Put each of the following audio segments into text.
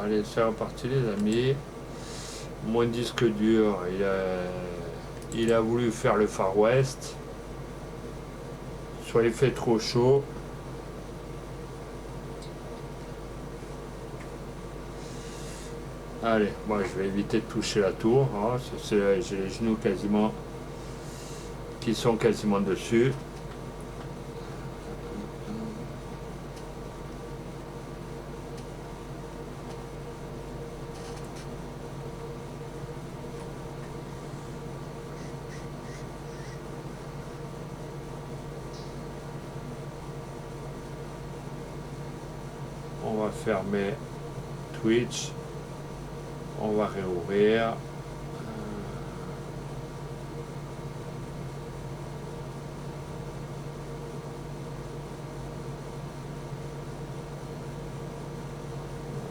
Allez, c'est reparti les amis. Mon disque dur, il a voulu faire le Far West. Soit il fait trop chaud. Allez, moi je vais éviter de toucher la tour. Hein, j'ai les genoux quasiment qui sont quasiment dessus. On va fermer Twitch. On va réouvrir.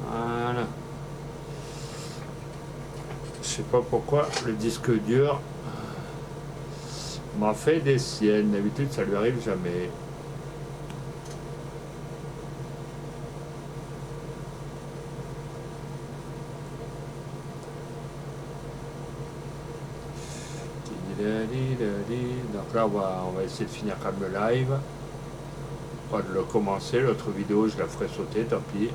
Voilà. Je sais pas pourquoi le disque dur m'a fait des siennes. D'habitude, ça lui arrive jamais. Donc là, on va essayer de finir quand même le live. Pas de le commencer. L'autre vidéo, je la ferai sauter, tant pis.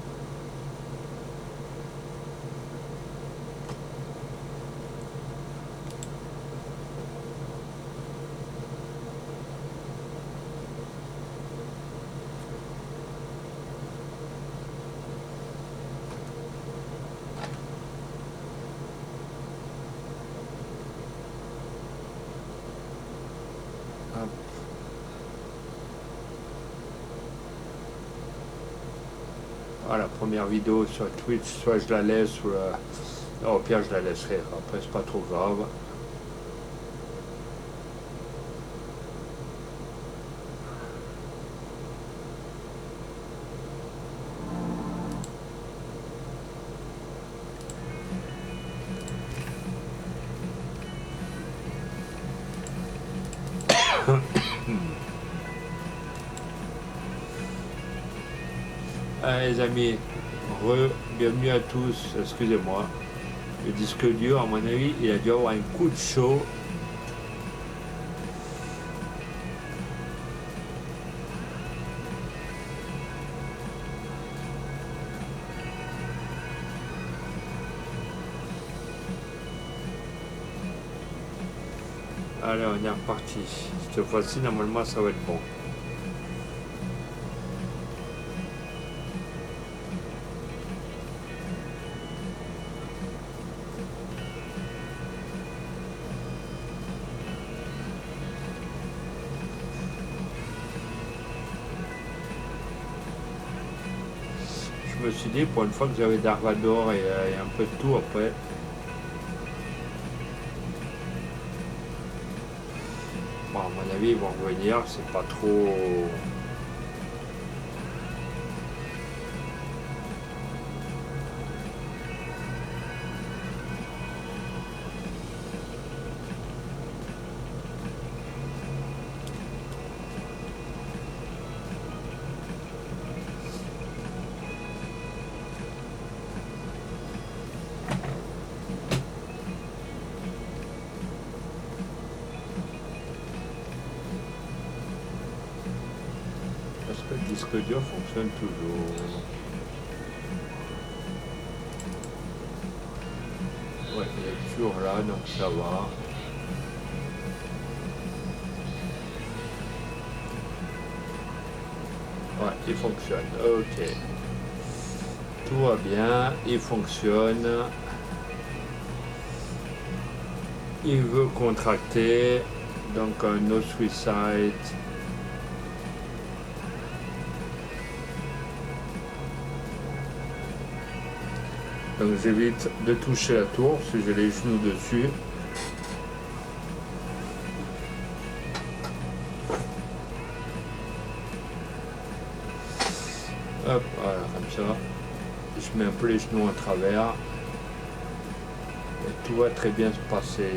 Hop. Voilà, première vidéo sur Twitch, soit je la laisse, soit... Non, au pire, je la laisserai. Après, c'est pas trop grave. Allez, les amis, bienvenue à tous. Excusez-moi. Le disque dur, à mon avis, il a dû avoir un coup de chaud. Allez, on est reparti. Cette fois-ci, normalement, ça va être bon. Je me suis dit, pour une fois que j'avais Darvador et un peu de tout après. Bon, à mon avis, ils vont revenir, c'est pas trop... Est-ce que le disque dur fonctionne toujours? Ouais, il est toujours là, donc ça va. Ouais, il fonctionne. Ok. Tout va bien, il fonctionne. Il veut contracter. Donc un no suicide. Donc j'évite de toucher la tour si j'ai les genoux dessus. Hop, voilà, comme ça. Je mets un peu les genoux à travers. Et tout va très bien se passer.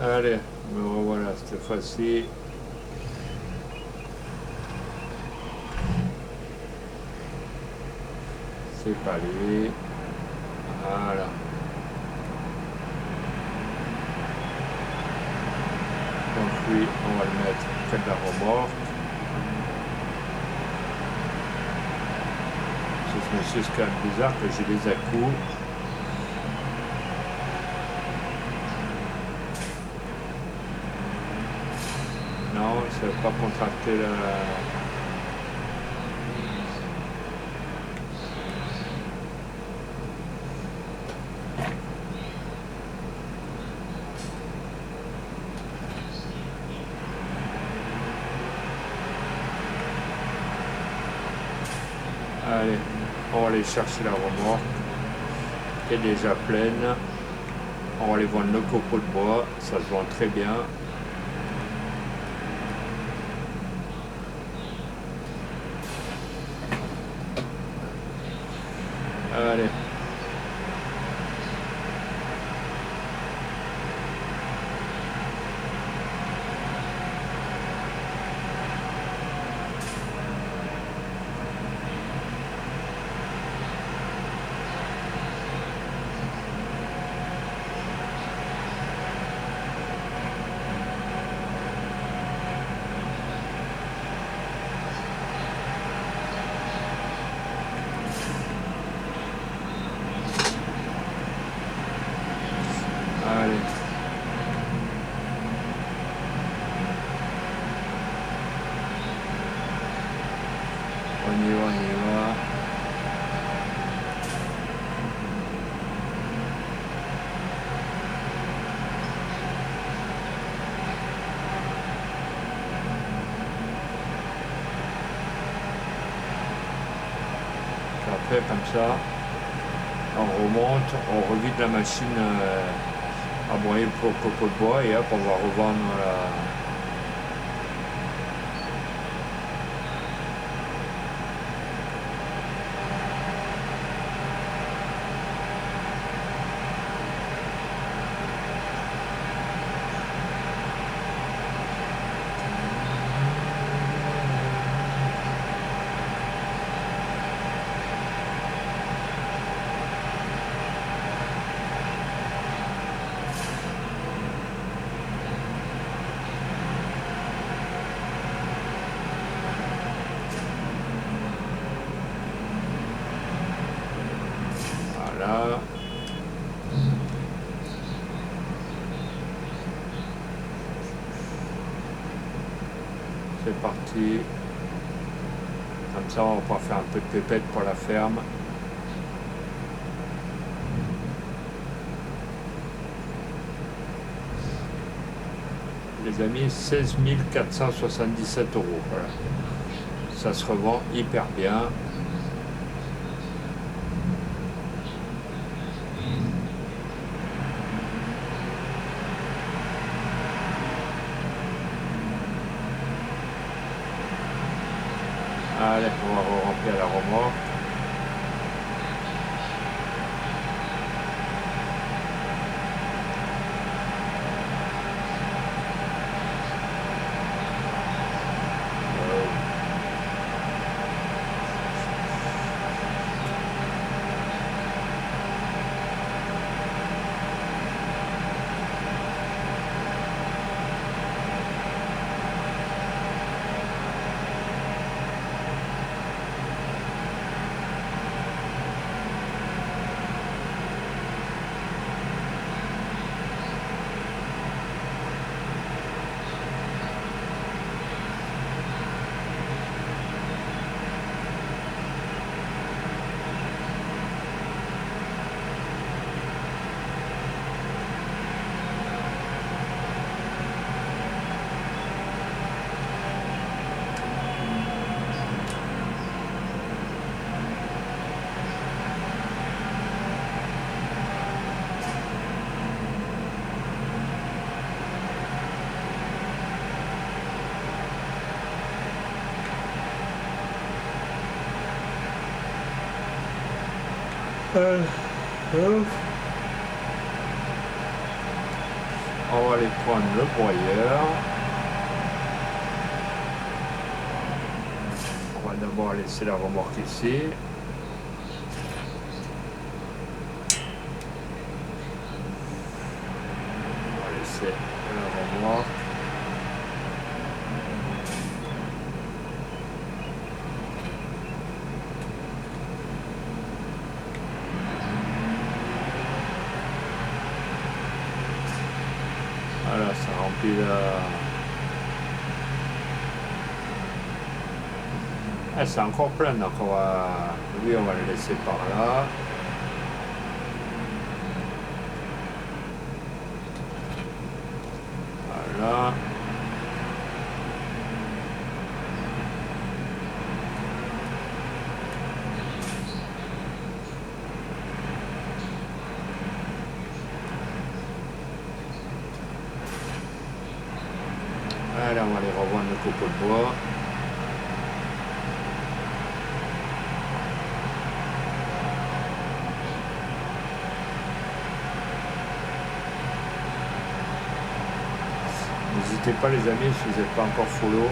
Allez, me revoilà cette fois-ci. C'est pas lui. Voilà. Donc lui, on va le mettre près de la remorque. Je me suis quand même bizarre que j'ai des à-coups. Non, ça ne va pas contracter la... Allez, on va aller chercher la remorque, qui est déjà pleine. On va aller vendre le copeau de bois, ça se vend très bien. Allez. Allez. On y va, on y va. Après, comme ça, on remonte, on revide la machine à broyer pour le copeau de bois et hop, on va revendre la... Voilà. C'est parti. Comme ça, on va pouvoir faire un peu de pépette pour la ferme. Les amis, 16 477 €. Voilà. Ça se revend hyper bien. Allez, on va remplir la remorque. On va aller prendre le broyeur. On va d'abord laisser la remorque ici. On va laisser la remorque. Voilà, ça remplit la... Ah, c'est encore plein, donc on va... Lui, on va le laisser par là. Voilà. Allez, on va aller revendre le copeau de bois. N'hésitez pas les amis si vous n'êtes pas encore follow.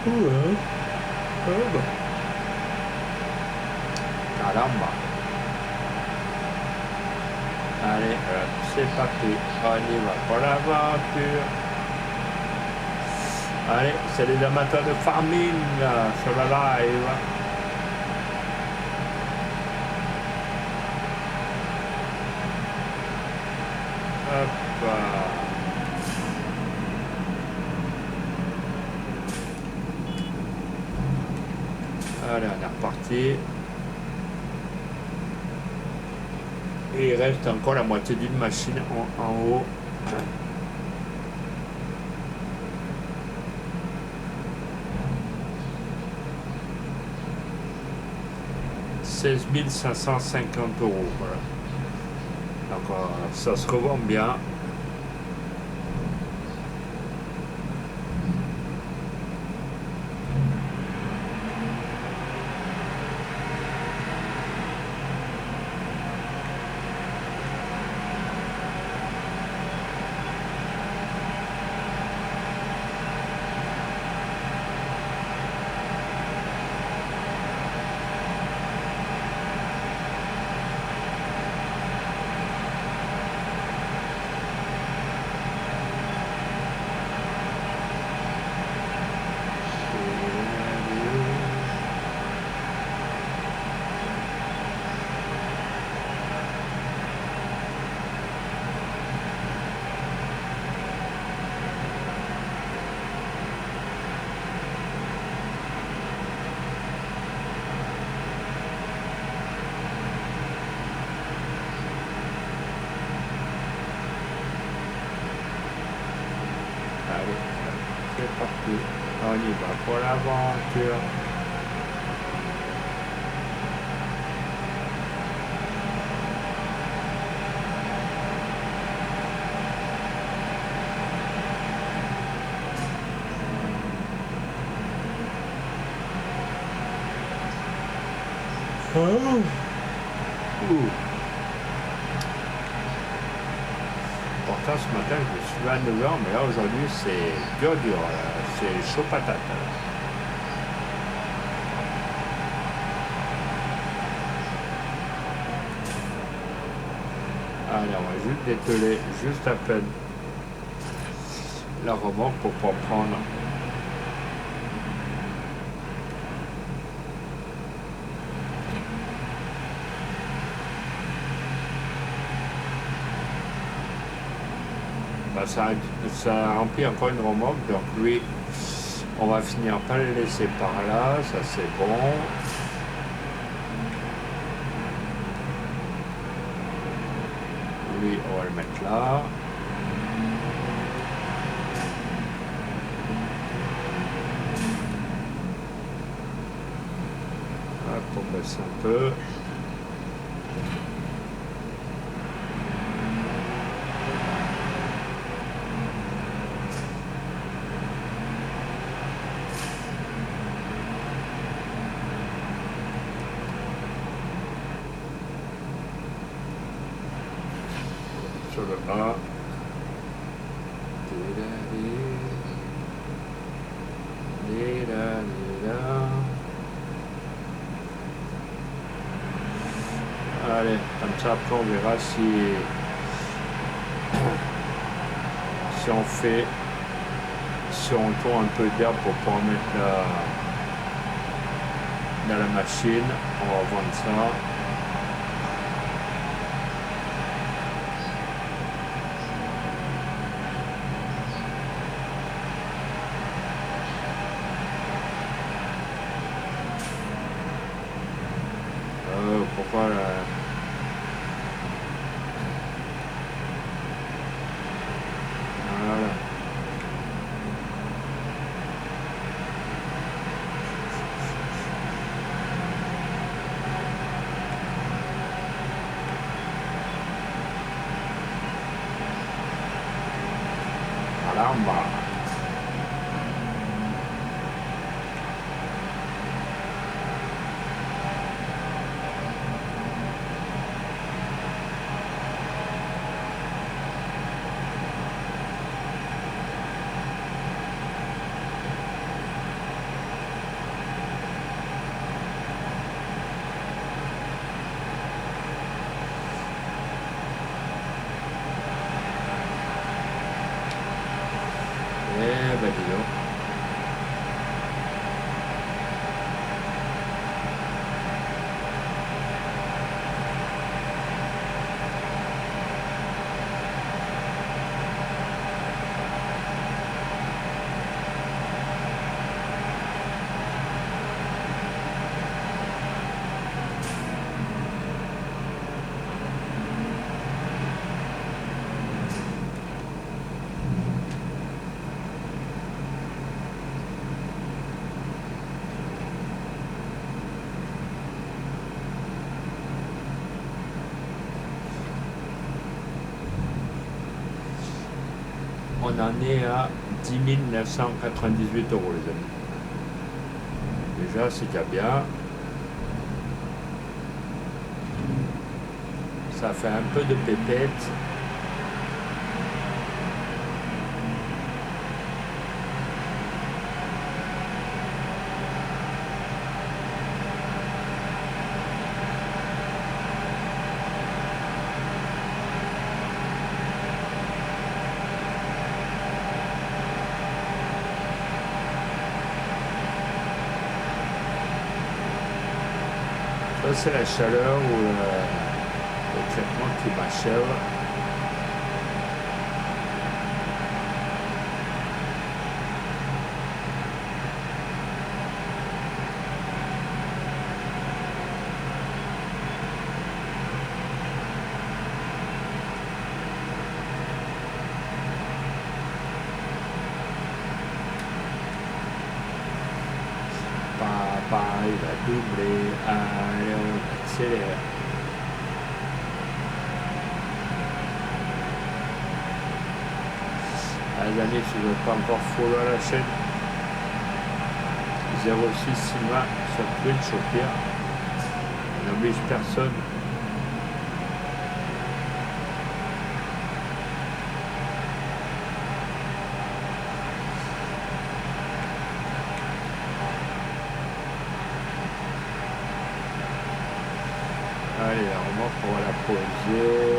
Ouais. Ah bah. Caramba. Allez, c'est parti. On y va pour l'aventure. Allez, c'est les amateurs de farming là, sur la live. Hop. Allez, on est reparti. Et il reste encore la moitié d'une machine en haut. 16 550 €. Voilà. Donc ça se revend bien. Allez, c'est parti. On y va pour l'aventure. Oh. Pourtant ce matin je me suis levé à 9 h, mais là aujourd'hui c'est dur là. C'est chaud patate. Allez, on va juste dételer juste à peine la remorque pour pas prendre. Bah, ça remplit encore une remorque, donc lui, on va finir par le laisser par là, ça c'est bon. Lui, on va le mettre là. Hop, on baisse un peu. Sur le bas. Allez, comme ça après on verra si on tourne un peu d'air pour pouvoir mettre dans la machine. On va vendre ça. Pourquoi là? Voilà. Caramba. Eh ben dis donc. On en est à 10 998 €, les amis. Déjà, c'est déjà bien. Ça fait un peu de pépette. Ça, c'est la chaleur ou le traitement qui m'achève. Papa, il va doubler. Allez, on accélère. Les amis, si vous n'êtes pas encore follow à la chaîne, 06 Sylvain sur Twitch au pire. On n'oblige personne. Allez, la remorque, on va la poser.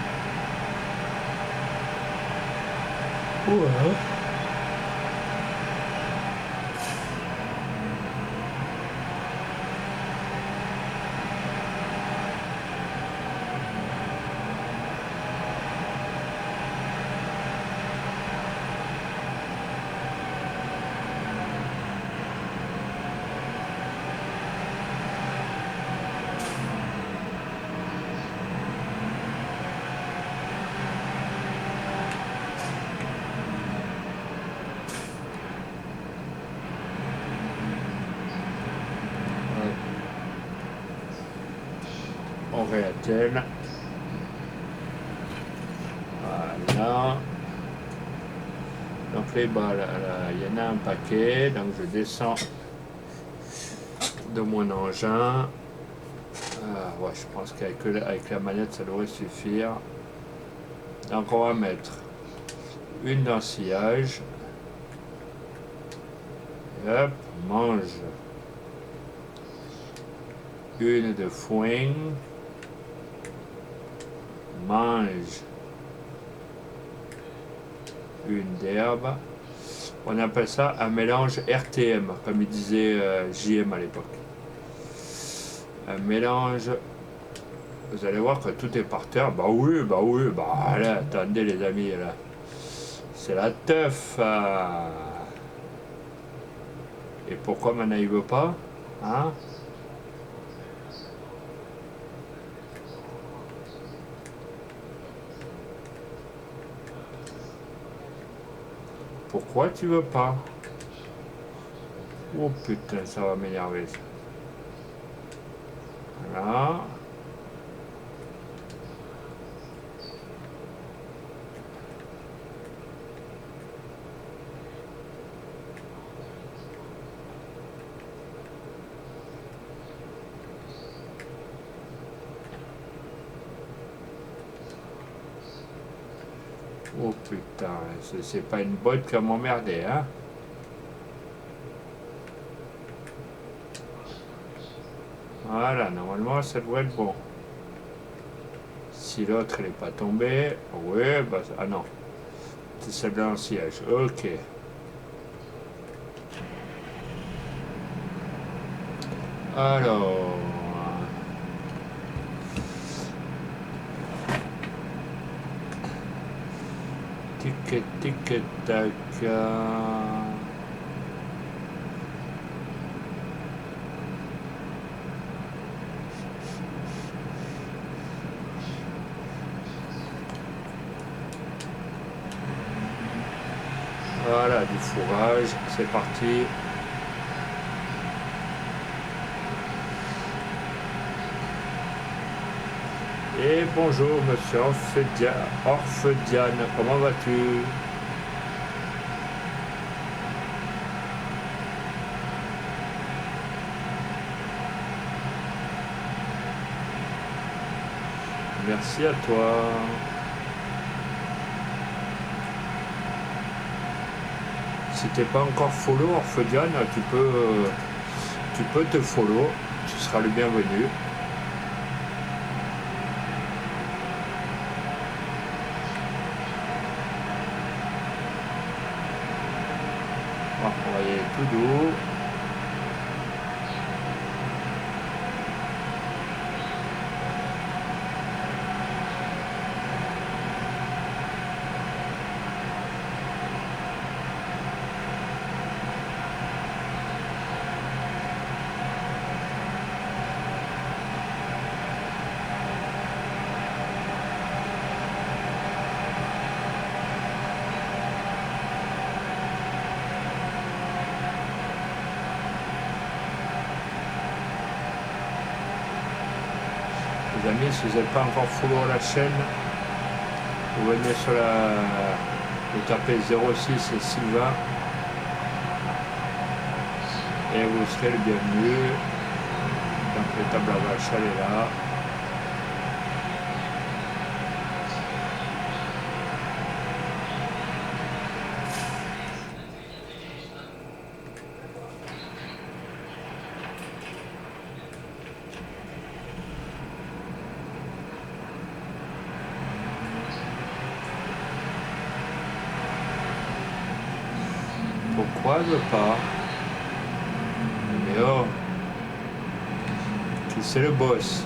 Ouais. On réattelle. Voilà. Donc les balles, il y en a un paquet. Donc je descends de mon engin. Ouais, je pense qu'avec la manette, ça devrait suffire. Donc on va mettre une dans le sillage. Et hop, mange. Une de foin. Mange. Une d'herbe. On appelle ça un mélange RTM, comme il disait JM à l'époque. Un mélange. Vous allez voir que tout est par terre. Bah oui, bah là, attendez les amis, là. C'est la teuf. Et pourquoi maintenant il veut pas? Hein? Pourquoi tu veux pas? Oh putain, ça va m'énerver ça. Voilà. Oh putain, c'est pas une botte qui va m'emmerder, hein? Voilà, normalement ça doit être bon. Si l'autre elle n'est pas tombée, ouais, bah ah non, c'est celle-là en siège, ok. Alors, tic tac. Voilà, du fourrage, c'est parti. Et bonjour monsieur Orphe-Diane, comment vas-tu? Merci à toi. Si t'es pas encore follow Orphe-Diane, tu peux te follow, tu seras le bienvenu. On va y aller tout doux. Les amis, si vous n'êtes pas encore follow la chaîne, vous venez sur vous tapez 06 et Sylvain et vous serez le bienvenu. Donc le table à vache, elle est là. Pourquoi elle veut pas? Mais oh, qui c'est le boss?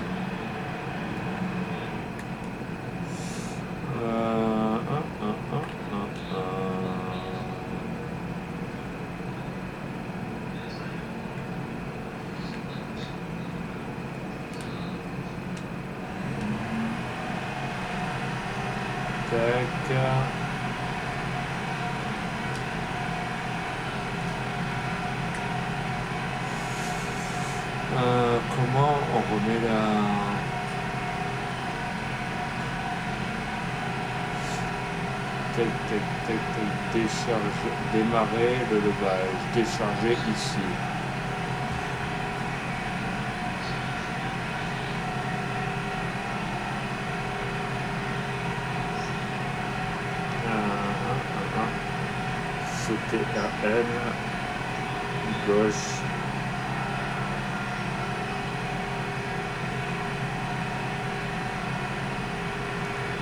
Euh, un, un, un, Tac. Comment on remet la... Tac, tac, tac, tac, décharger, démarrer le levage, décharger ici. Sauter RN, gauche.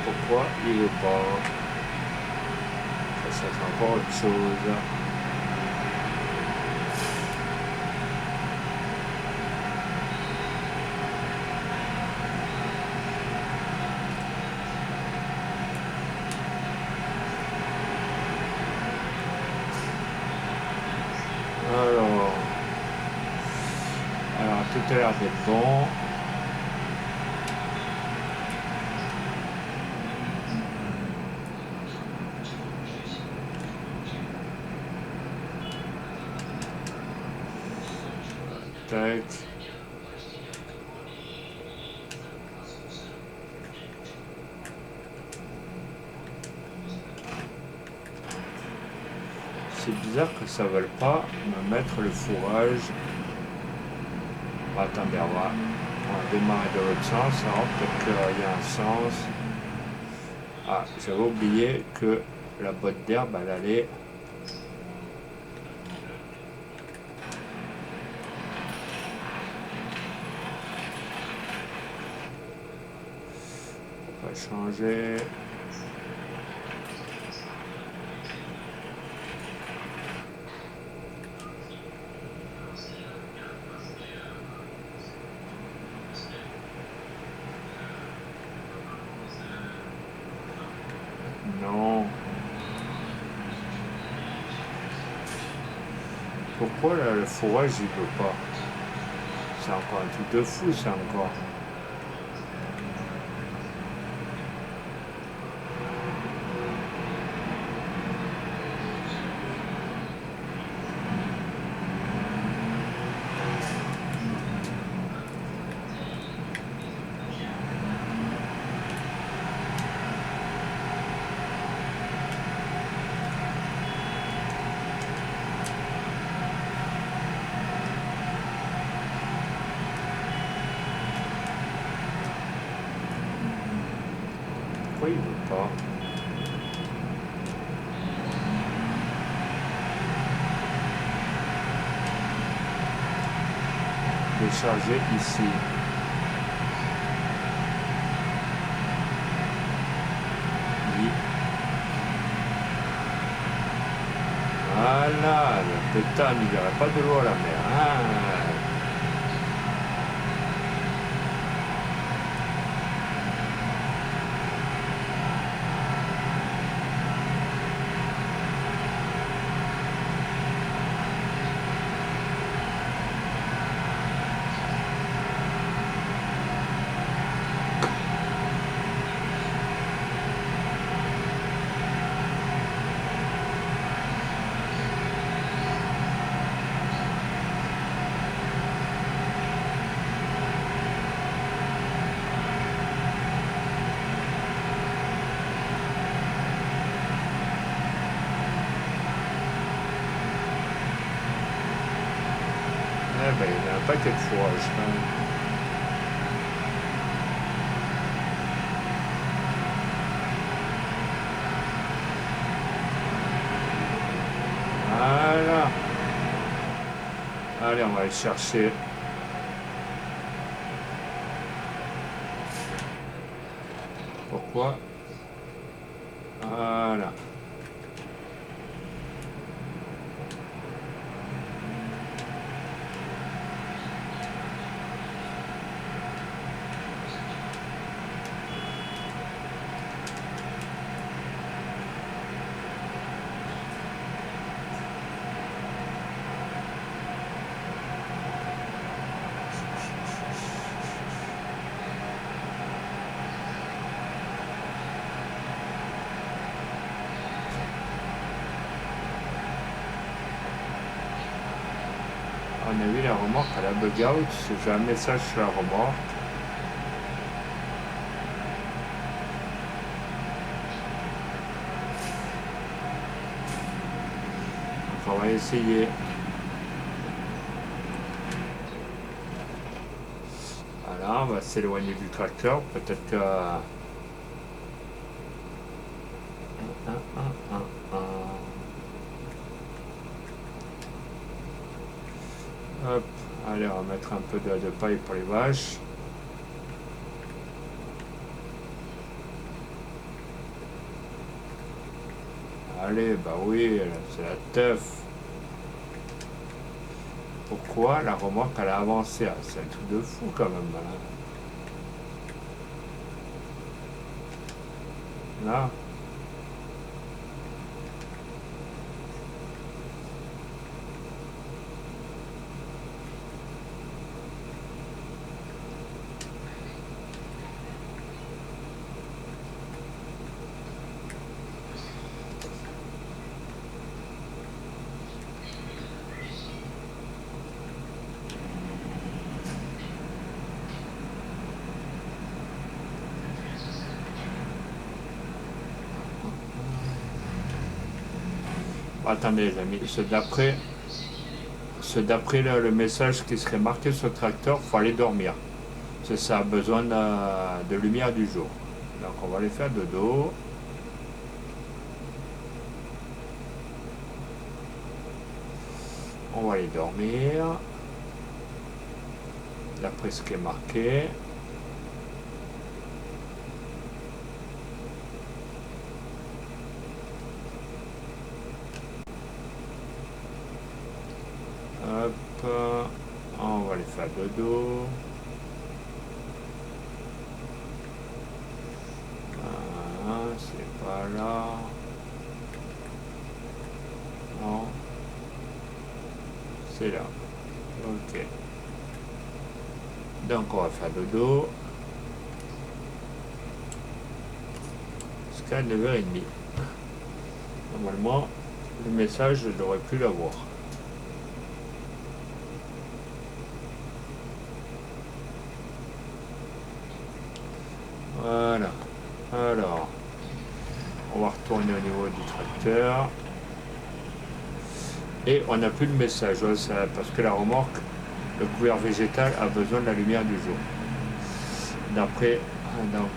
Pourquoi il veut pas? Ça c'est encore autre chose. Alors tout a l'air d'être bon. Tac. C'est bizarre que ça ne veuille pas me mettre le fourrage. Attendez, on va démarrer de l'autre sens. Alors peut-être qu'il y a un sens. Ah, j'avais oublié que la botte d'herbe, elle allait... On va changer... Non. Pourquoi là, le fourrage il veut pas? C'est encore un truc de fou, ça encore. Pourquoi il veut pas? Décharger ici. Oui. Voilà, le pétane, il n'y aurait pas de l'eau à la mer. Ah. Eh ben, il y a un paquet de fourrage quand même. Voilà. Allez, on va aller chercher. Pourquoi? Voilà. mon avis, la remorque, elle a bug out. Si j'ai un message sur la remorque. Donc, on va essayer. Voilà, on va s'éloigner du tracteur. Peut-être que... Hop, allez, on va mettre un peu de paille pour les vaches. Allez, bah oui, c'est la teuf. Pourquoi la remorque elle a avancé? C'est un truc de fou quand même. Là. Attendez les amis, ce d'après le message qui serait marqué sur le tracteur, il faut aller dormir. C'est ça, a besoin de lumière du jour. Donc on va aller faire dodo. On va aller dormir. D'après ce qui est marqué. Hop, on va aller faire dodo. C'est pas là. Non. C'est là. Ok. Donc on va faire dodo. Jusqu'à 9h30. Normalement, le message, je devrais plus l'avoir. Voilà. Alors, on va retourner au niveau du tracteur. Et on n'a plus de message, parce que la remorque, le couvert végétal a besoin de la lumière du jour. D'après, donc,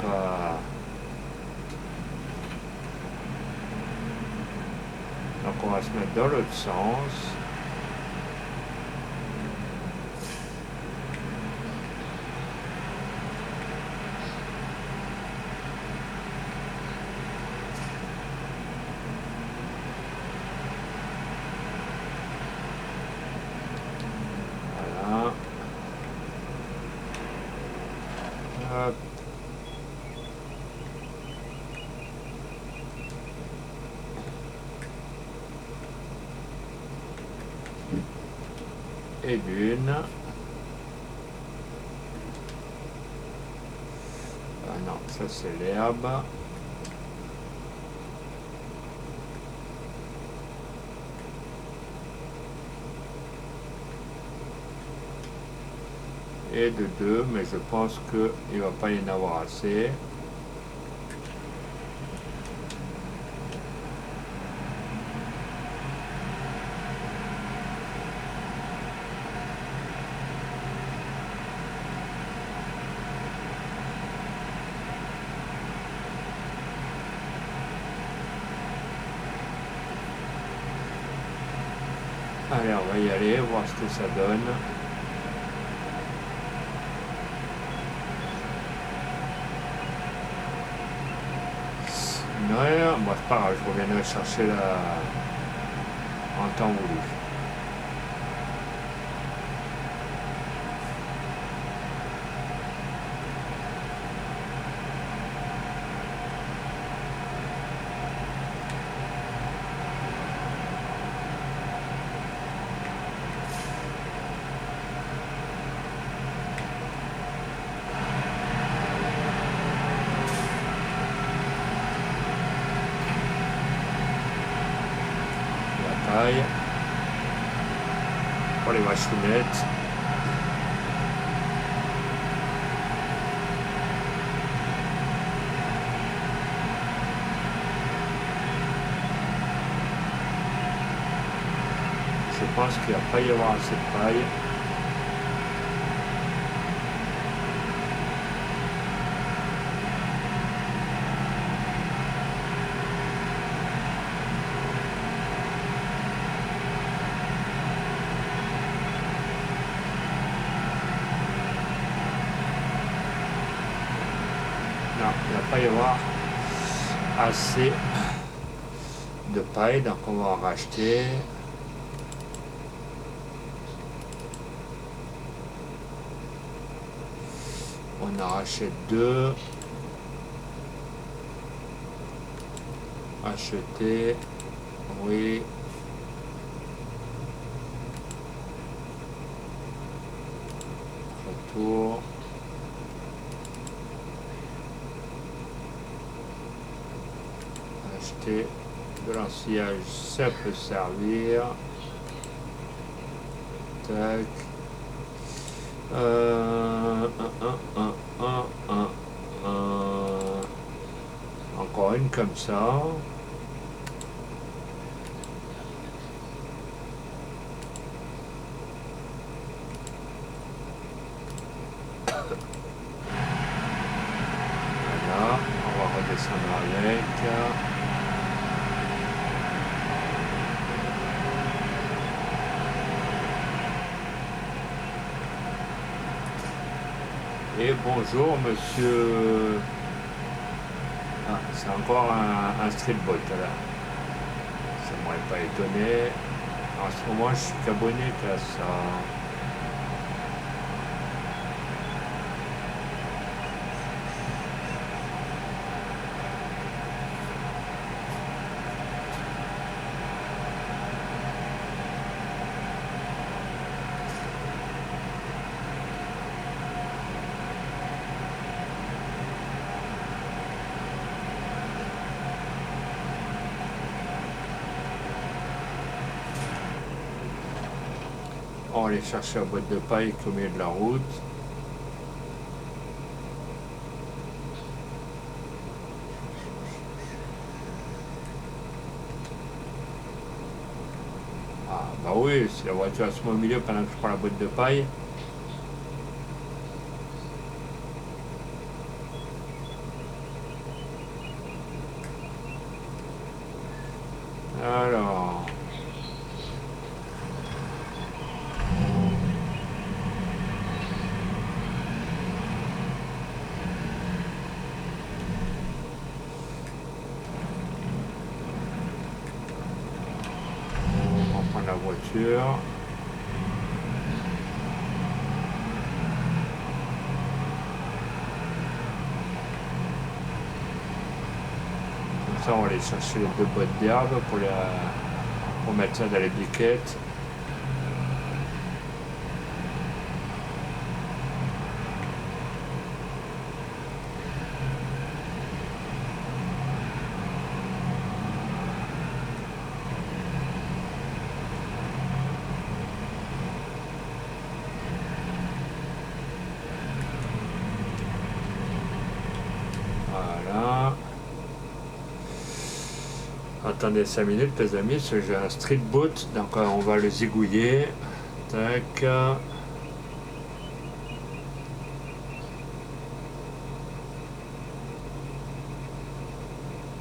on va se mettre dans l'autre sens. Voilà. Hop. Et d'une. Ah non, ça c'est l'herbe. Et de deux, mais je pense qu'il ne va pas y en avoir assez. Allez, on va y aller, voir ce que ça donne. Ouais, bon, c'est pas grave, je reviendrai chercher en temps voulu. Pour les machinettes. Je pense qu'il ne va pas y avoir assez de paille. Non, il ne va pas y avoir assez de paille, donc on va en racheter. On en rachète 2. Acheter. Oui. Retour. Acheter de l'ensillage, ça peut servir. Tac. Encore une comme ça. Voilà, on va redescendre avec. Et bonjour monsieur. Ah, c'est encore un streetbot là. Ça m'aurait pas étonné. En ce moment je suis qu'abonné qu'à ça. On va aller chercher la boîte de paille au milieu de la route. Ah bah oui, si la voiture se met au milieu pendant que je prends la boîte de paille. Alors. On prend la voiture. Comme ça, on va aller chercher les 2 boîtes d'herbe pour mettre ça dans les biquettes. Voilà. Attendez 5 minutes les amis, parce que j'ai un street boot, donc on va le zigouiller. Tac.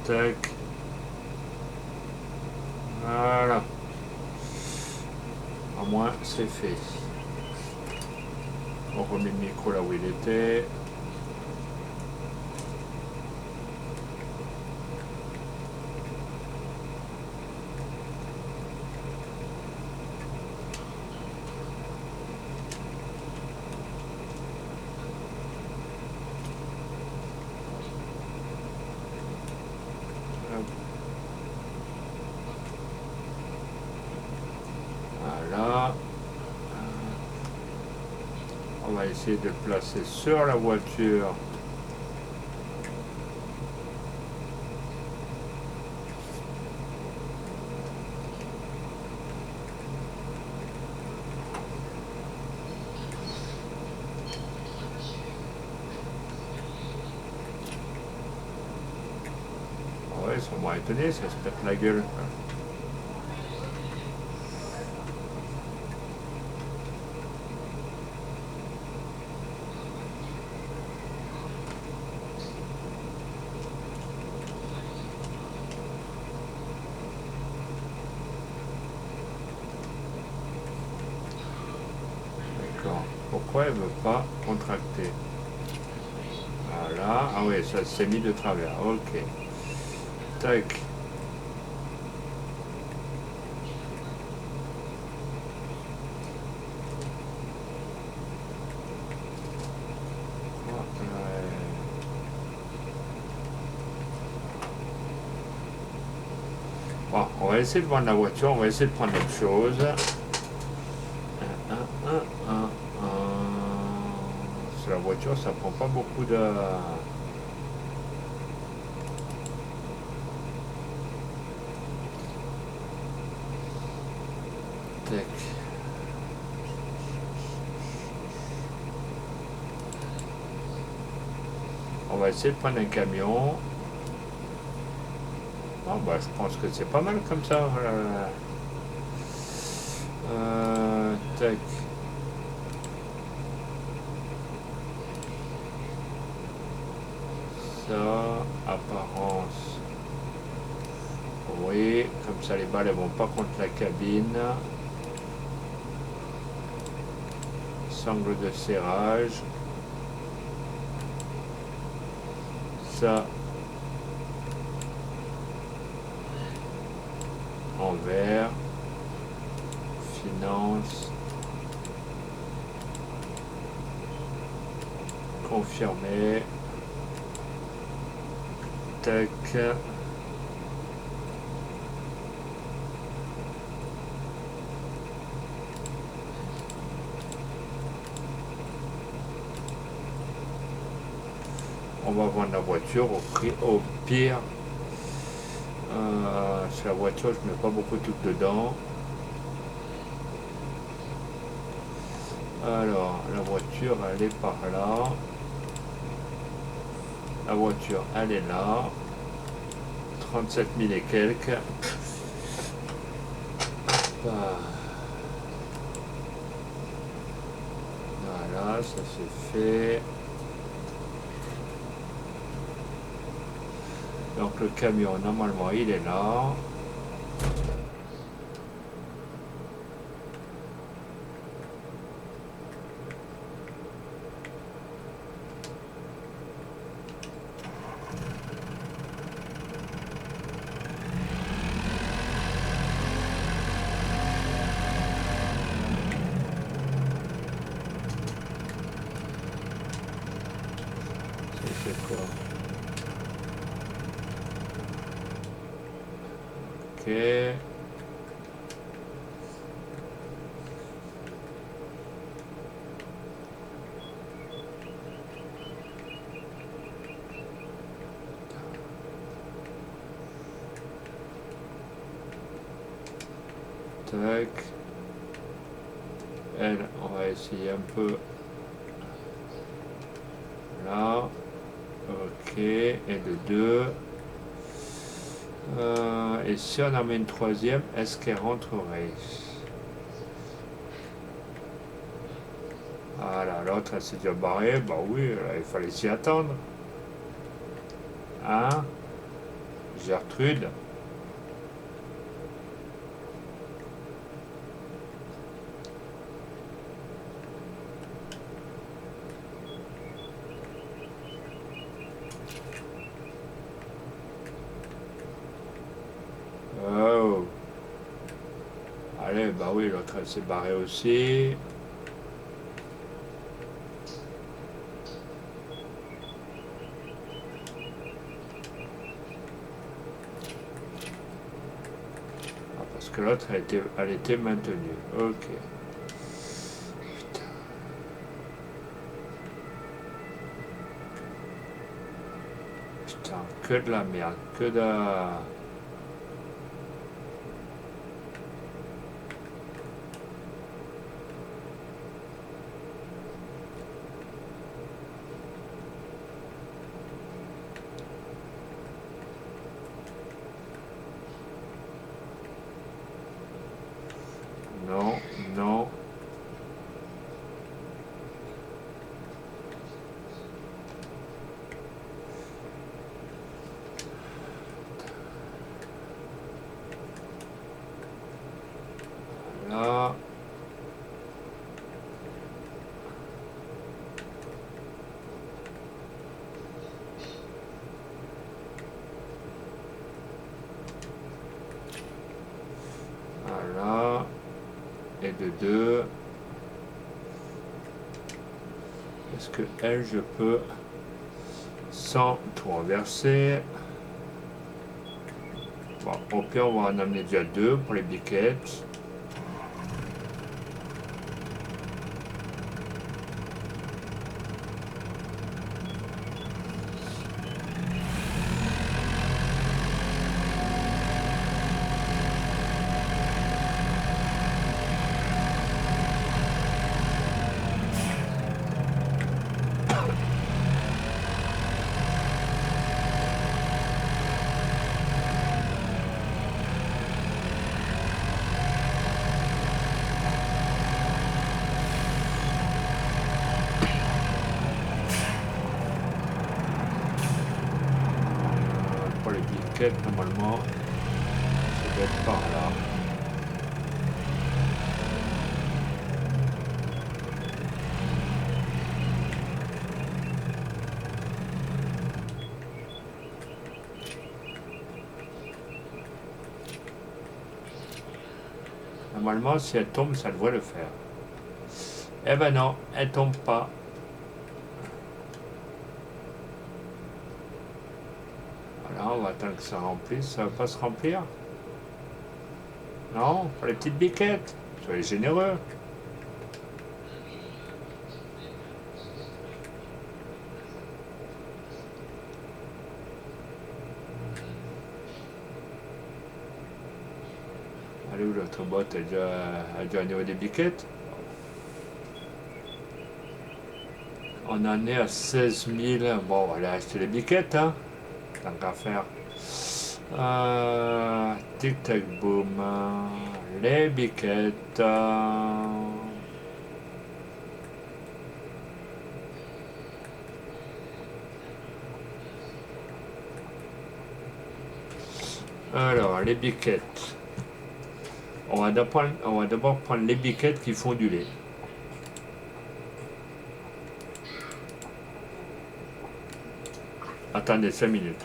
Tac. Voilà. Au moins c'est fait. On remet le micro là où il était. Voilà. On va essayer de le placer sur la voiture. ils sont moins étonnés, ça se pète la gueule. D'accord. Pourquoi elle ne veut pas contracter? Voilà. Ah oui, ça s'est mis de travers. Ok. Tac. Bon, on va essayer de vendre la voiture, on va essayer de prendre autre chose. Sur la voiture, ça prend pas beaucoup de... Tac. On va essayer de prendre un camion. Ah bah je pense que c'est pas mal comme ça. Tac. Ça, apparence. Oui, comme ça les balles elles vont pas contre la cabine. Sangle de serrage. Ça. En vert. Finance. Confirmé. Tac. On va vendre la voiture au prix au pire. Sur la voiture, je mets pas beaucoup de trucs dedans. Alors, la voiture, elle est par là. La voiture, elle est là. 37 000 et quelques. Voilà, ça c'est fait. Donc le camion, normalement, il est là. C'est quoi? Ok. Tac. Elle, on va essayer un peu. Là. Ok. Et de deux. Et si on en met une troisième, est-ce qu'elle rentrerait? Voilà, l'autre elle s'est déjà barrée. Bah oui, il fallait s'y attendre. Hein? Gertrude? Oh. Allez, bah oui, l'autre elle s'est barrée aussi. Ah, parce que l'autre elle était maintenue. Ok. Putain, que de la merde, que de... de 2. Est-ce que elle, je peux, sans tout renverser? Bon, au pire, on va en amener déjà 2 pour les biquettes. Pour les biquettes, normalement, ça doit être par là. Normalement, si elle tombe, ça devrait le faire. Eh ben non, elle tombe pas. Voilà, on va attendre que ça remplisse. Ça va pas se remplir? Non, pour les petites biquettes. Soyez généreux. Allez où l'autre botte? Elle est déjà au niveau des biquettes. On en est à 16 000. Bon, on va aller acheter les biquettes, hein. Tant qu'à faire. Tic tac boum. Les biquettes. Alors, les biquettes. On va d'abord prendre les biquettes qui font du lait. Attendez 5 minutes.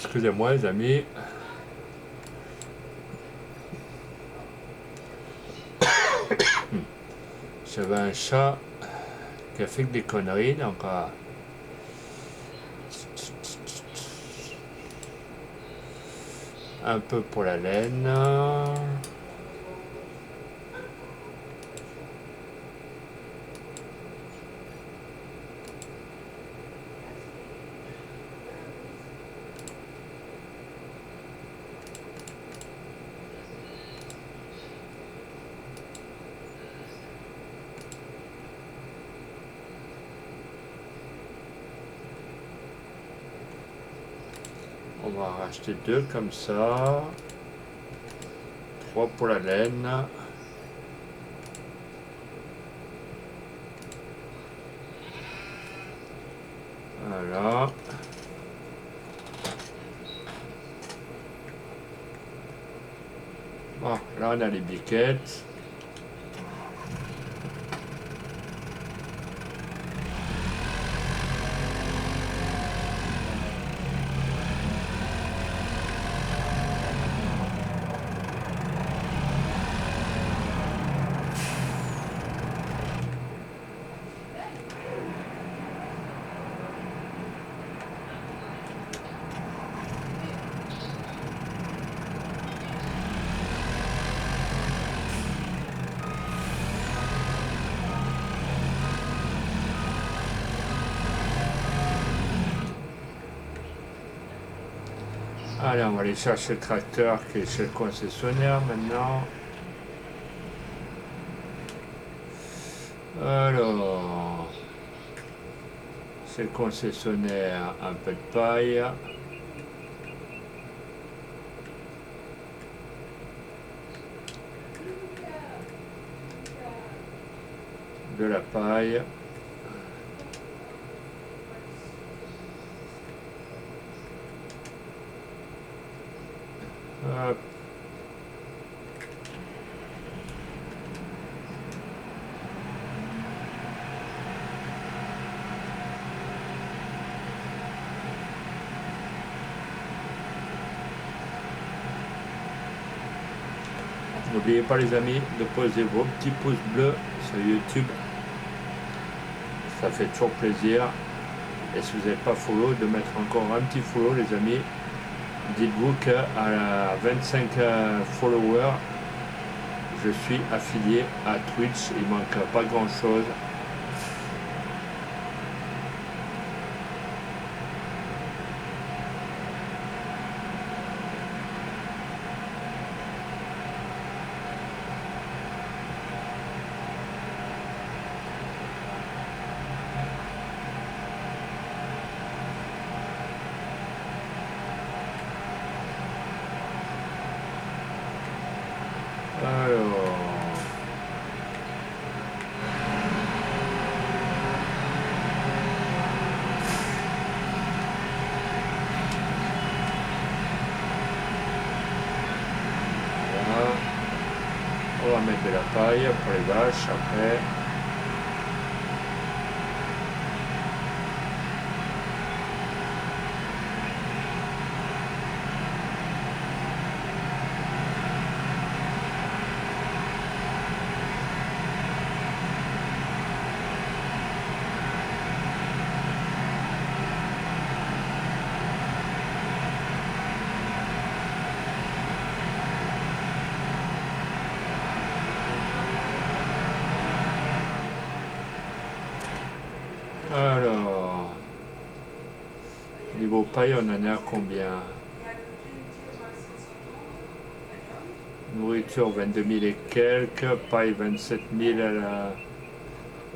Excusez-moi les amis. J'avais un chat qui a fait que des conneries, donc un peu pour la laine. On va en racheter 2 comme ça. 3 pour la laine. Voilà. Bon, là on a les biquettes. Allez, on va aller chercher le tracteur qui est chez le concessionnaire maintenant. Alors, chez le concessionnaire, un peu de paille. De la paille. Hop. N'oubliez pas les amis de poser vos petits pouces bleus sur YouTube. Ça fait toujours plaisir. Et si vous n'avez pas follow, de mettre encore un petit follow les amis. Dites-vous qu'à 25 followers, je suis affilié à Twitch. Il manque pas grand chose. Alors, voilà. On va mettre de la paille pour les vaches après. Alors, niveau paille, on en est à combien? Nourriture 22 000 et quelques, paille 27 000 à la...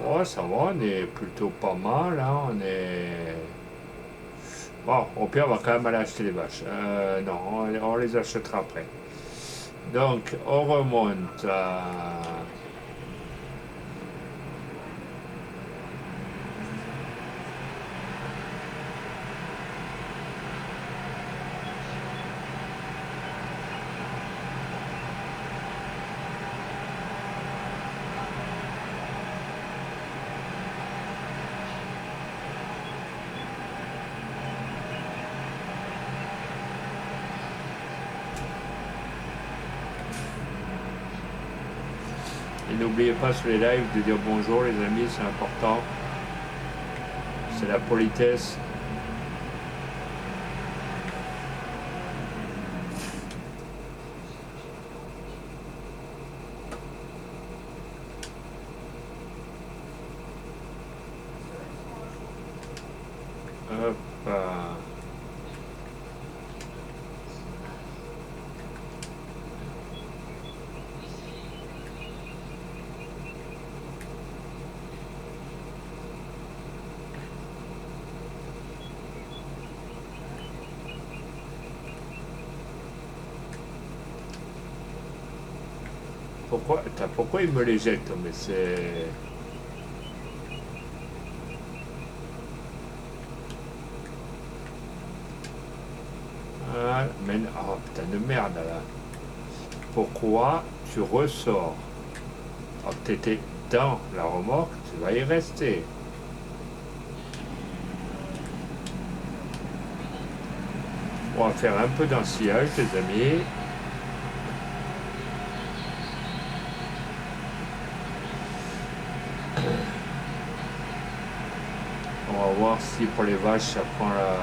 Oh, ça va, on est plutôt pas mal, hein, on est... Bon, au pire, on va quand même aller acheter les vaches. Non, on les achètera après. Donc, on remonte à... Et n'oubliez pas sur les lives de dire bonjour les amis, c'est important. C'est la politesse. Hop. Pourquoi il me l'éjecte? Mais c'est... Ah, mais... Oh putain de merde là. Pourquoi tu ressors? Oh, t'étais dans la remorque, tu vas y rester. On va faire un peu d'ensillage les amis. On va voir si pour les vaches ça prend la...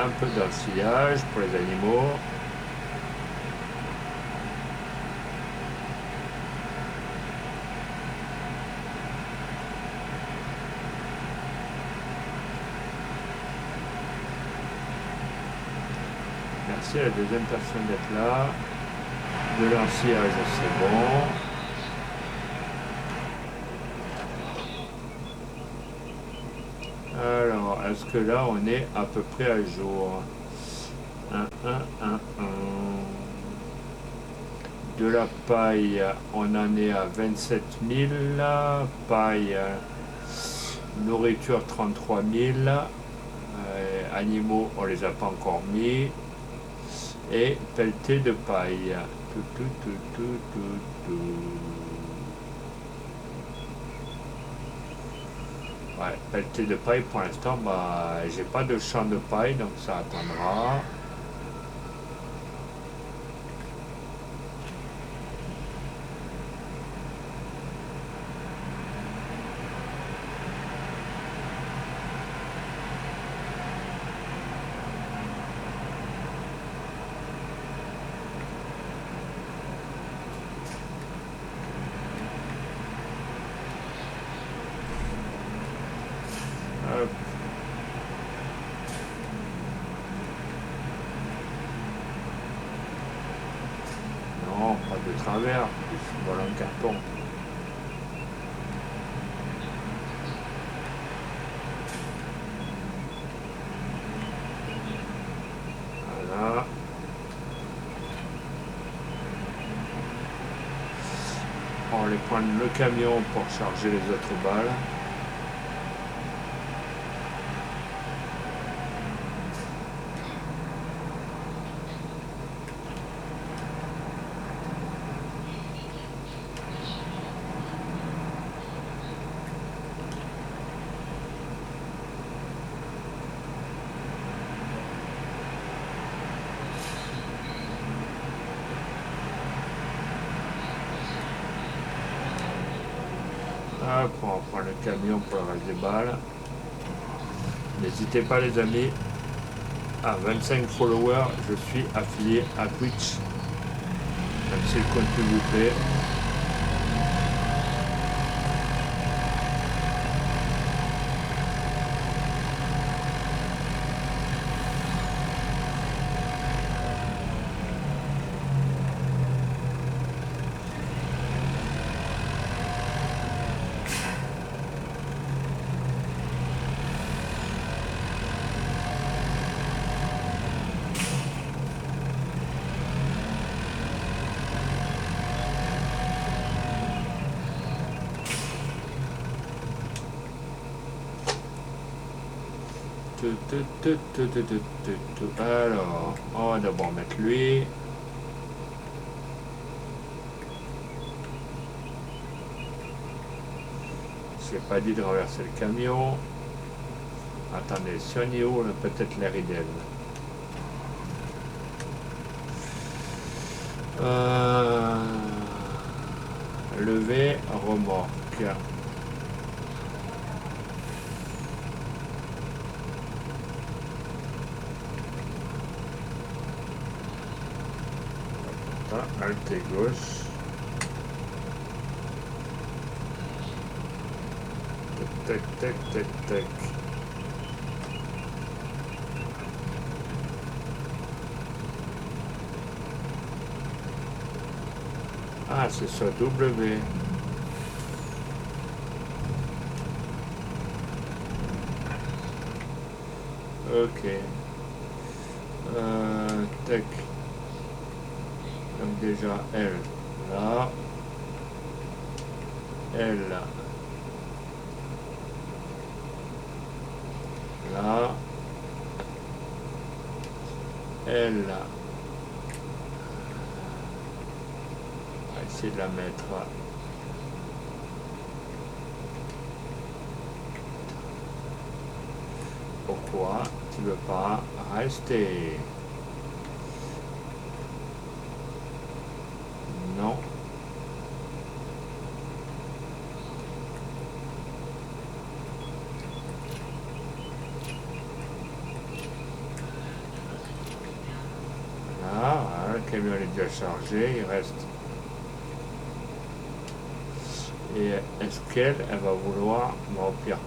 un peu d'ensillage pour les animaux. Merci à la deuxième personne d'être là. De l'ensillage, c'est bon. Alors, est-ce que là, on est à peu près à jour? De la paille, on en est à 27 000. Paille, nourriture 33 000. Animaux, on les a pas encore mis. Et pelleté de paille. Ouais, pelleté de paille pour l'instant, bah, j'ai pas de champ de paille, donc ça attendra. Hop. Non, pas de travers, voilà un carton. Voilà. On va prendre le camion pour charger les autres balles. Hop, on va prendre le camion pour le reste des balles. N'hésitez pas les amis, à 25 followers, je suis affilié à Twitch. Même si le contenu vous plaît. Alors, on va d'abord mettre lui. Je n'ai pas dit de renverser le camion. Attendez, si on y est où, on a peut-être l'air idéal. Lever, remorque. Alt et gauche. Tac, tac, tac, tac. Ah, c'est sur W. Ok. Tac. Donc déjà, elle, là. Elle, là. Là. Elle, là. On va essayer de la mettre. Pourquoi tu veux pas rester? Non. Voilà, le camion est déjà chargé, il reste. Et est-ce qu'elle va vouloir. Bon, au pire,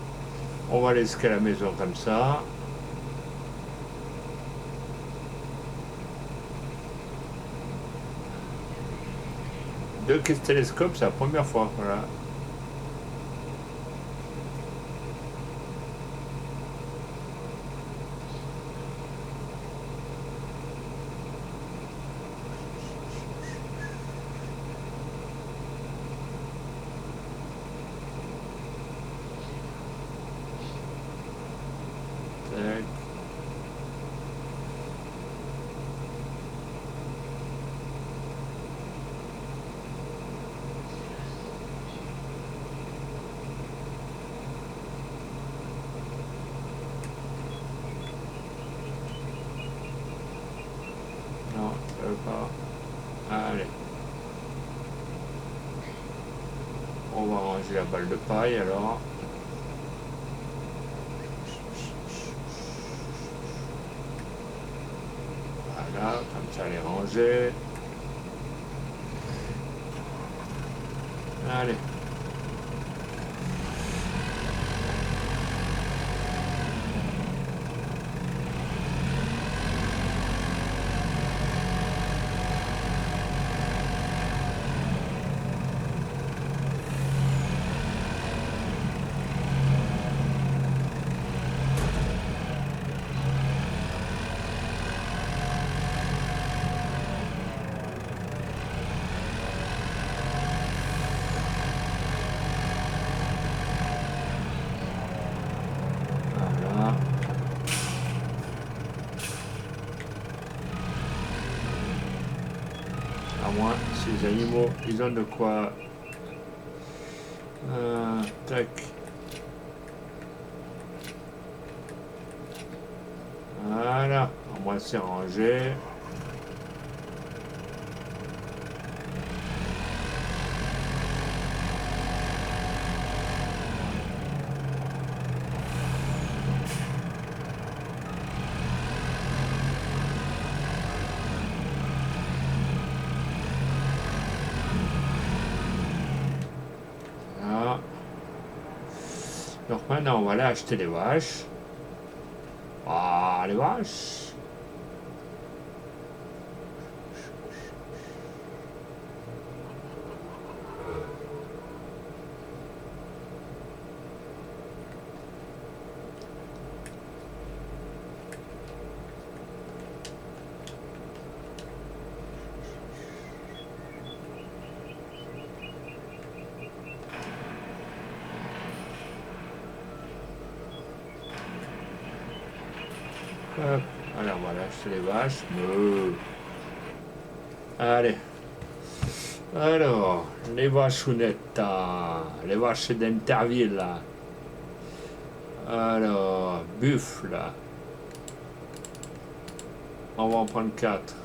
on va laisser la maison comme ça. Deux télescopes, c'est la première fois. Voilà. Tac. Non, ça veut pas. Allez. On va ranger la balle de paille alors. Voilà, comme ça elle est rangée. Allez. Voilà. À moins, ces animaux, ils ont de quoi. Tac. Voilà. À moins c'est rangé. Voilà. Donc maintenant, on va aller acheter les vaches. Ah, les vaches. Hop. Alors voilà, acheter les vaches. Allez. Alors, les vachounettes, les vaches d'Interville. Alors, buffle. On va en prendre 4.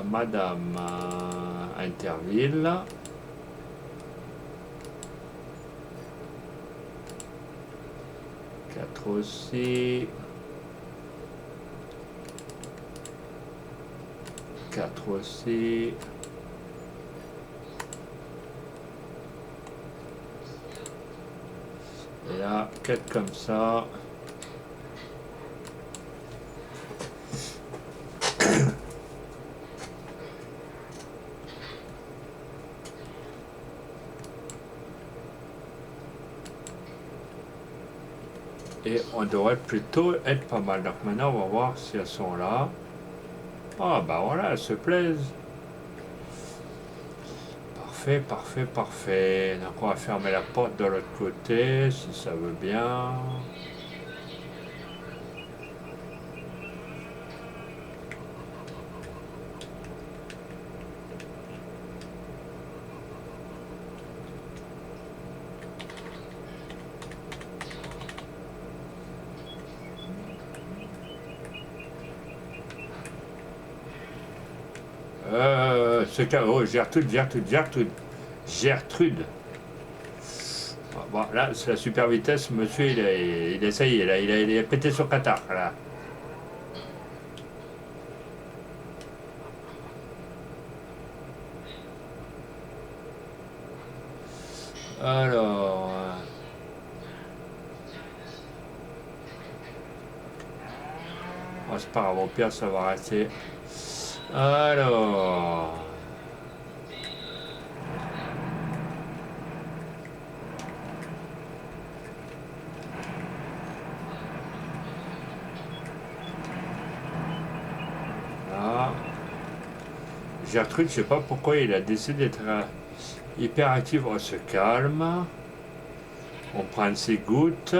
Madame Interville. 4 aussi. 4 aussi. Et là, 4 comme ça. Et on devrait plutôt être pas mal. Donc maintenant, on va voir si elles sont là. Ah bah voilà, elles se plaisent. Parfait, parfait, parfait. Donc on va fermer la porte de l'autre côté, si ça veut bien. C'est oh, Gertrude. Bon, là, c'est la super vitesse. Monsieur, il essaye. Là, il a pété sur Qatar. Là. Alors. Oh, c'est pas grave, au pire, ça va rester. Alors. Là. Gertrude, je sais pas pourquoi il a décidé d'être hyper actif. On se calme. On prend ses gouttes.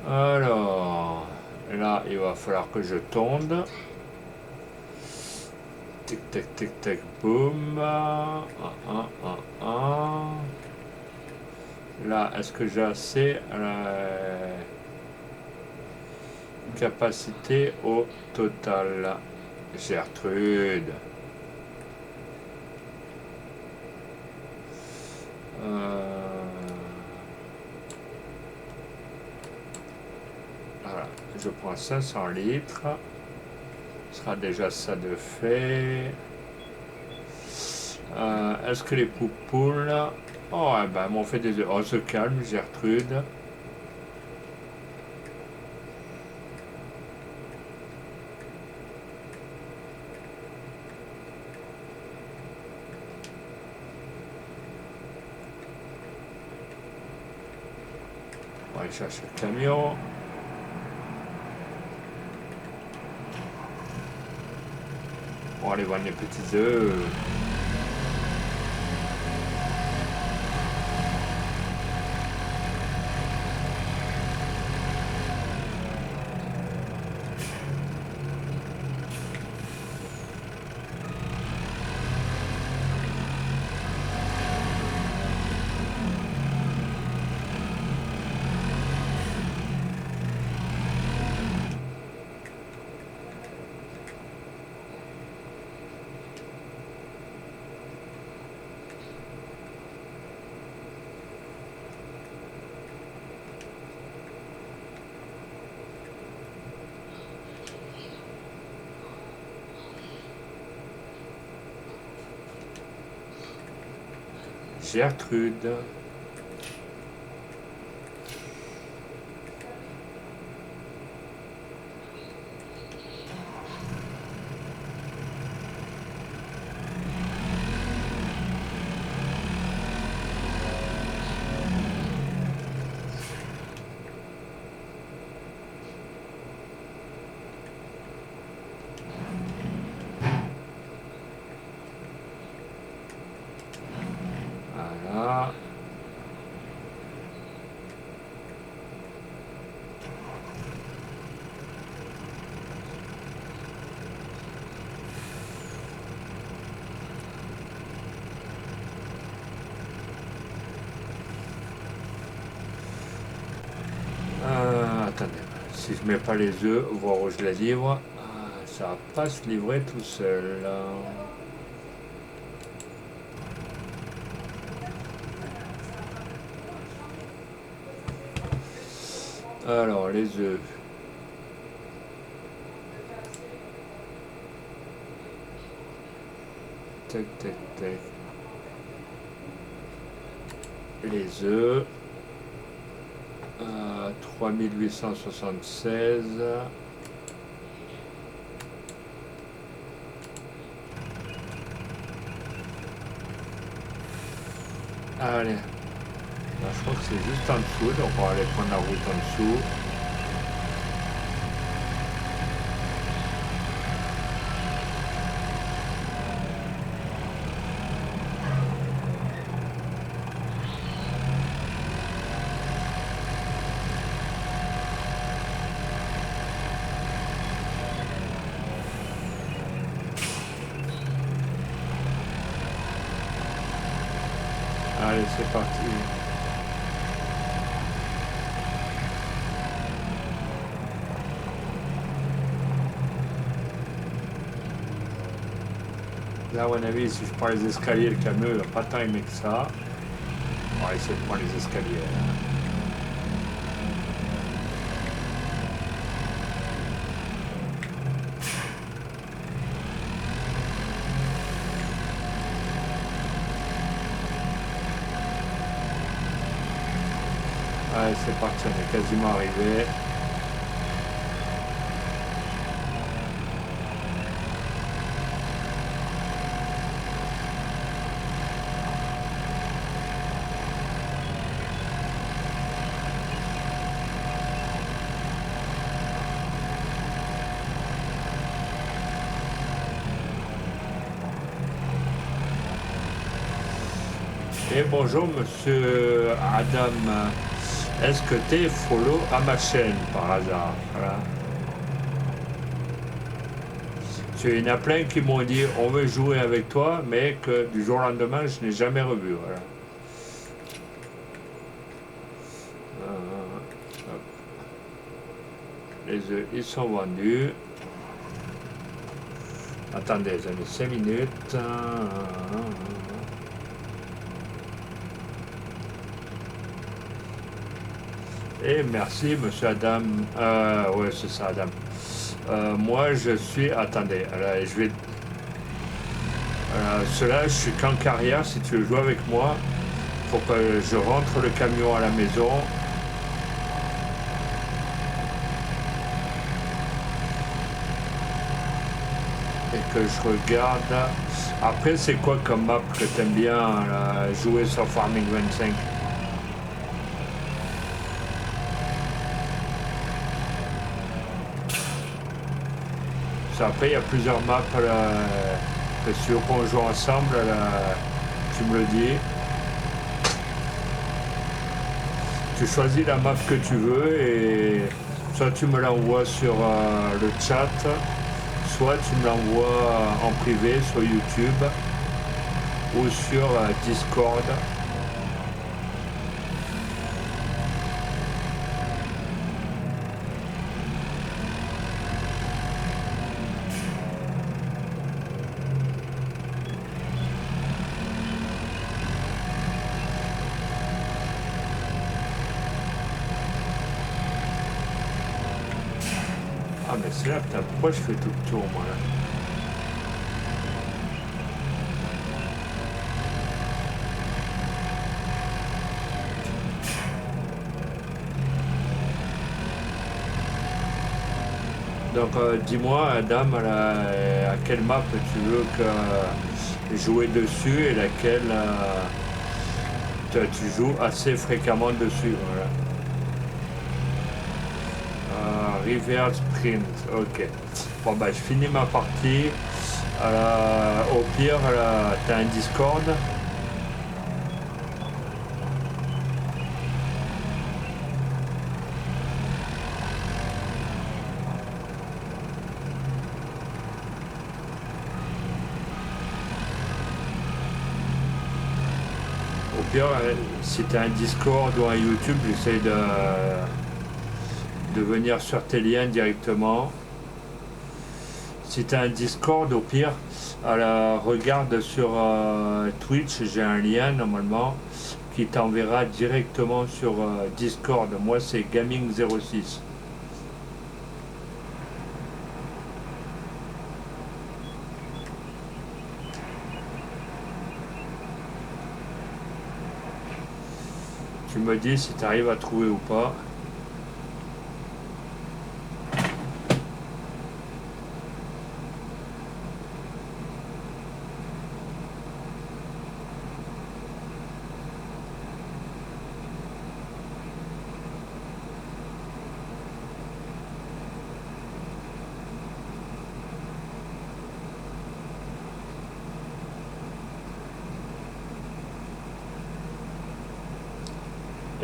Alors. Là, il va falloir que je tonde. Tic tac tic tac boum. Là, est-ce que j'ai assez capacité au total? Gertrude. Voilà, je prends 500 litres. Ce sera déjà ça de fait. Est-ce que les poupoules... Oh, eh ben, m'ont fait des œufs. Oh, se calme, Gertrude. On va aller chercher le camion. On va aller voir les petits œufs. Gertrude. Voilà. Attendez, si je mets pas les œufs, voir où je les livre, ça va pas se livrer tout seul. Alors, les œufs. Tac, tac, tac. Les œufs. 3876. Allez. Là, je crois que c'est juste en dessous, donc on va aller prendre la route en dessous. Allez, c'est parti. Là, à mon avis, si je prends les escaliers, le camion, il va pas tant aimer que ça. On va essayer de prendre les escaliers. Allez, c'est parti, on est quasiment arrivé. Et bonjour monsieur Adam, est-ce que tu es follow à ma chaîne par hasard? Voilà. Il y en a plein qui m'ont dit on veut jouer avec toi, mais que du jour au lendemain je n'ai jamais revu. Voilà. Les œufs ils sont vendus. Attendez, j'en ai 5 minutes. Et merci monsieur Adam. Ouais c'est ça Adam. Moi je suis. Attendez, je vais. Cela je suis qu'en carrière, si tu veux jouer avec moi, pour que je rentre le camion à la maison. Et que je regarde. Après c'est quoi comme map que t'aimes bien jouer sur Farming 25? Après, il y a plusieurs maps que si on joue ensemble, tu me le dis. Tu choisis la map que tu veux et soit tu me l'envoies sur le chat, soit tu me l'envoies en privé sur YouTube ou sur Discord. Ah mais c'est là, putain, pourquoi je fais tout le tour moi là? Donc dis-moi Adam, à quelle map tu veux que jouer dessus et laquelle tu joues assez fréquemment dessus, voilà. River Sprint, ok. Bon bah je finis ma partie. Au pire, t'as un Discord. Au pire, si t'as un Discord ou un YouTube, j'essaie de venir sur tes liens directement. Si tu as un Discord, au pire, regarde sur Twitch, j'ai un lien normalement qui t'enverra directement sur Discord. Moi, c'est Gaming06. Tu me dis si tu arrives à trouver ou pas.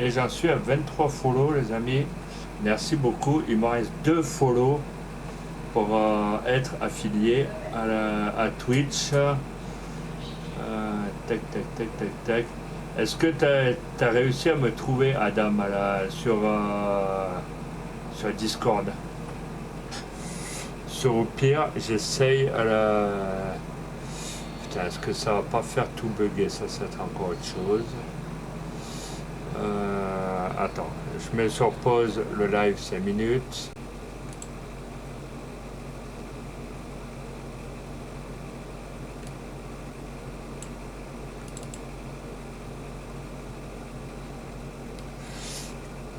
Et j'en suis à 23 follow les amis. Merci beaucoup. Il me reste 2 follow pour être affilié à Twitch. Tac, tac, tac, tac, tac. Est-ce que tu as réussi à me trouver Adam sur Discord? Sur au pire, j'essaye Putain, est-ce que ça va pas faire tout bugger? Ça, c'est encore autre chose. Attends, je mets sur pause le live 5 minutes.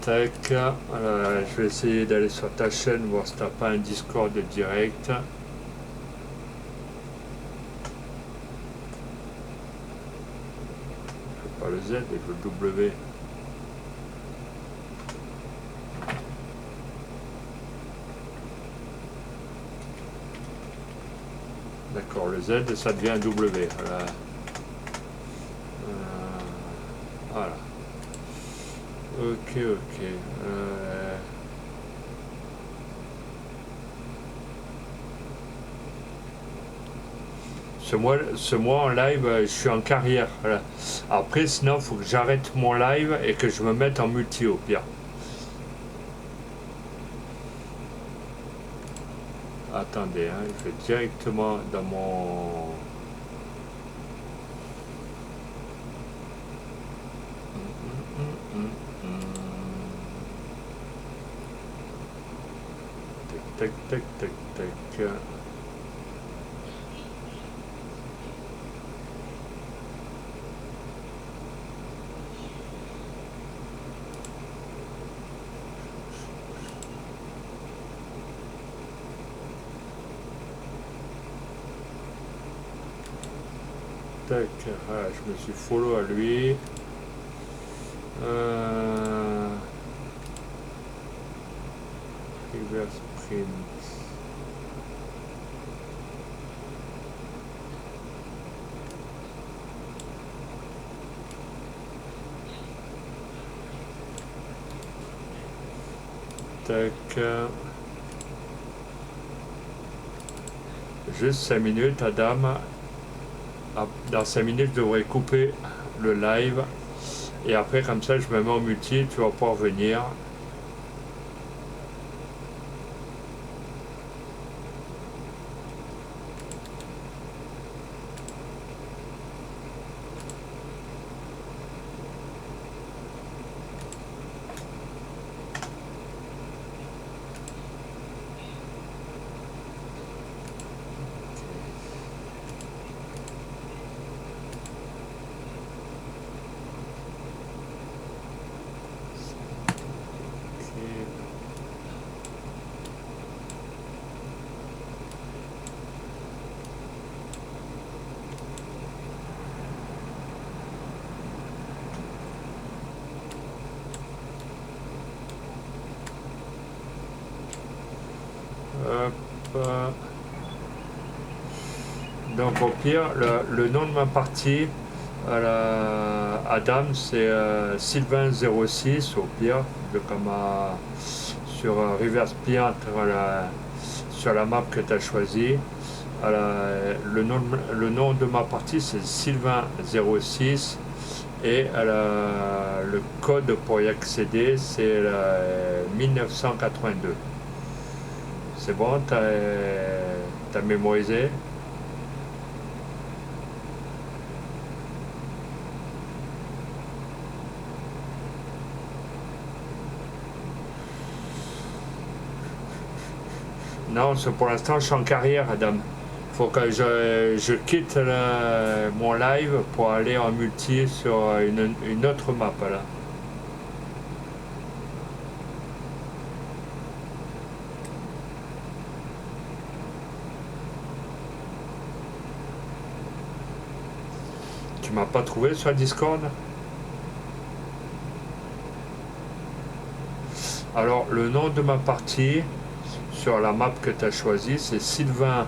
Tac, je vais essayer d'aller sur ta chaîne, voir si t'as pas un Discord direct. Je fais pas le Z, et je le W. D'accord, le Z, ça devient un W. Voilà. Voilà. Ok, ok. Ce mois en live, je suis en carrière. Voilà. Après, sinon, il faut que j'arrête mon live et que je me mette en multi au pire. Attendez, hein, je vais directement dans mon... Tac, tac, tac, tac. Tac, voilà, je me suis follow à lui. Reverse print. Tac. Juste 5 minutes, Adam. Dans 5 minutes, je devrais couper le live. Et après, comme ça, je me mets en multi, tu vas pouvoir venir. Hop. Donc au pire, le nom de ma partie, Adam, c'est Sylvain06 au pire, comme sur Reverse Piant, sur la map que tu as choisie. Le nom de ma partie, c'est Sylvain06 et le code pour y accéder, c'est 1982. C'est bon, t'as mémorisé? Non, pour l'instant, je suis en carrière, Adam. Faut que je quitte mon live pour aller en multi sur une autre map, là. Tu m'as pas trouvé sur Discord? Alors, le nom de ma partie sur la map que tu as choisie, c'est Sylvain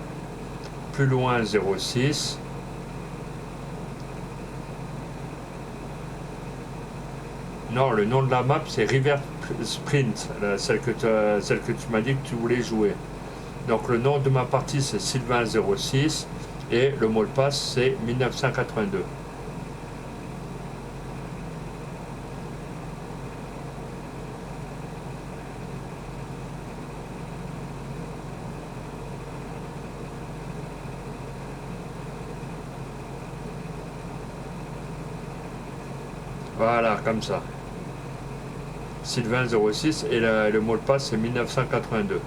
plus loin 06. Non, le nom de la map, c'est River Sprint, celle que tu m'as dit que tu voulais jouer. Donc, le nom de ma partie, c'est Sylvain 06 et le mot de passe, c'est 1982. Voilà, comme ça. Sylvain06 et le mot de passe c'est 1982.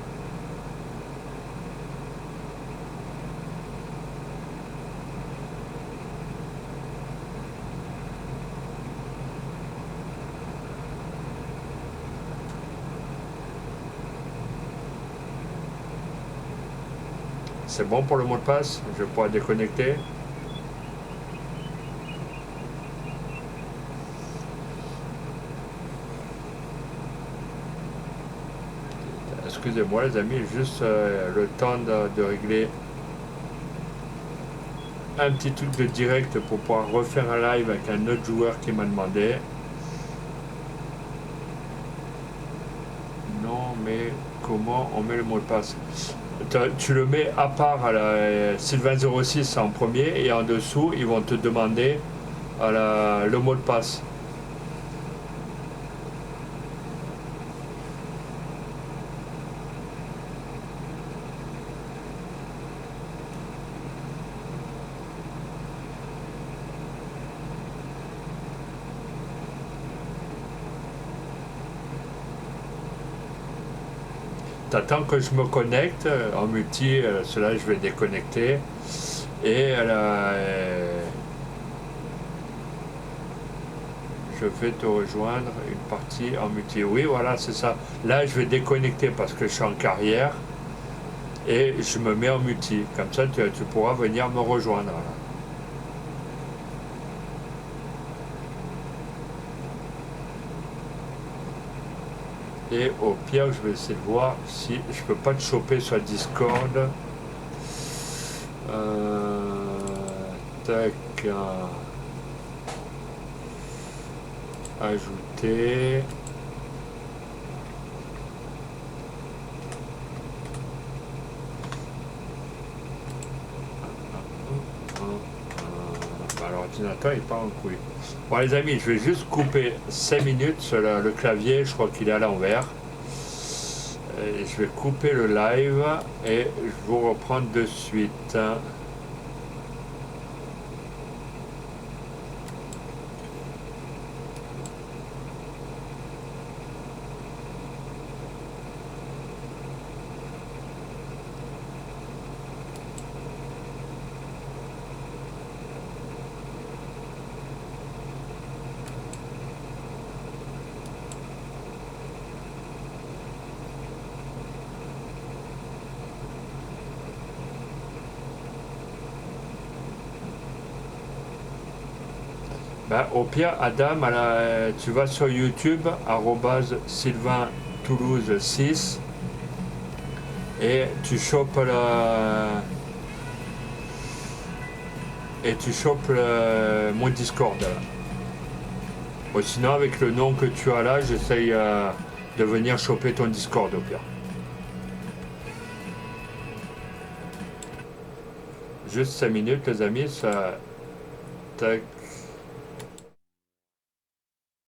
C'est bon pour le mot de passe, je vais pouvoir déconnecter. Excusez-moi les amis, juste le temps de régler un petit truc de direct pour pouvoir refaire un live avec un autre joueur qui m'a demandé. Non mais comment on met le mot de passe? Tu le mets à part à la Sylvain06 en premier et en dessous ils vont te demander le mot de passe. T'attends que je me connecte en multi, cela je vais déconnecter et je vais te rejoindre une partie en multi. Oui voilà c'est ça. Là je vais déconnecter parce que je suis en carrière et je me mets en multi. Comme ça tu pourras venir me rejoindre. Là. Et au pire, je vais essayer de voir si je peux pas te choper sur Discord. Tac. Ajouter. L'ordinateur il part en couille. Bon les amis, je vais juste couper 5 minutes sur le clavier, je crois qu'il est à l'envers. Je vais couper le live et je vous reprends de suite. Ben, au pire, Adam, tu vas sur YouTube, Sylvain Toulouse 6, et tu chopes mon Discord. Là. Bon, sinon, avec le nom que tu as là, j'essaye de venir choper ton Discord au pire. Juste 5 minutes, les amis, ça. Tac.